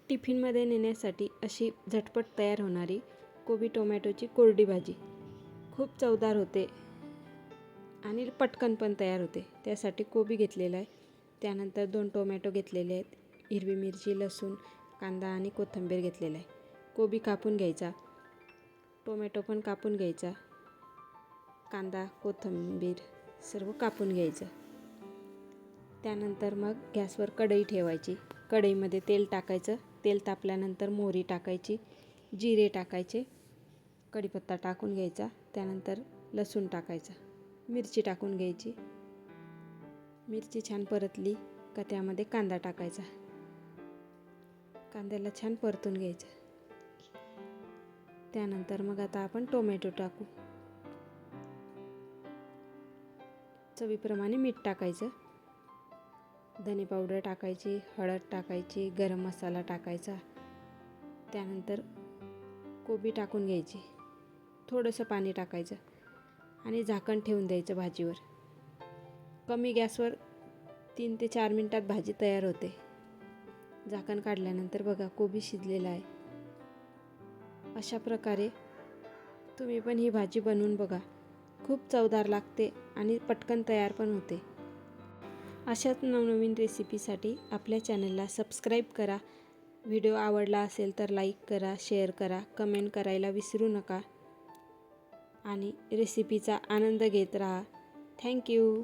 टिफिनमध्ये नेण्यासाठी अशी झटपट तयार होणारी कोबी टोमॅटोची कोरडी भाजी खूप चवदार होते आणि पटकन पण तयार होते। त्यासाठी कोबी घेतलेला आहे, त्यानंतर 2 टोमॅटो घेतलेले आहेत, हिरवी मिरची, लसूण, कांदा आणि कोथिंबीर घेतलेला आहे। कोबी कापून घ्यायचा, टोमॅटो पण कापून घ्यायचा, कांदा कोथिंबीर सर्व कापून घ्यायचं। त्यानंतर मग गॅसवर कढई ठेवायची, कढईमध्ये तेल टाकायचं, तेल तापल्यानंतर मोहरी टाकायची, जिरे टाकायचे, कढीपत्ता टाकून घ्यायचा, त्यानंतर लसूण टाकायचा, मिरची टाकून घ्यायची, मिरची छान परतली का त्यामध्ये कांदा टाकायचा, कांद्याला छान परतून घ्यायचं। त्यानंतर मग आता आपण टोमॅटो टाकू, चवीप्रमाणे मीठ टाकायचं, धने पावडर टाकायची, हळद टाकायची, गरम मसाला टाकायचा, त्यानंतर कोबी टाकून घ्यायची, थोडंसं पाणी टाकायचं आणि झाकण ठेवून द्यायचं भाजीवर। कमी गॅसवर 3 ते 4 मिनिटात भाजी तयार होते। झाकण काढल्यानंतर बघा कोबी शिजलेला आहे। अशा प्रकारे तुम्ही पण ही भाजी बनवून बघा, खूप चवदार लागते आणि पटकन तयार पण होते। अशाच नवनवीन रेसिपीसाठी आपल्या चॅनलला सबस्क्राईब करा। व्हिडिओ आवडला असेल तर लाईक करा, शेअर करा, कमेंट करायला विसरू नका आणि रेसिपीचा आनंद घेत राहा। थँक्यू।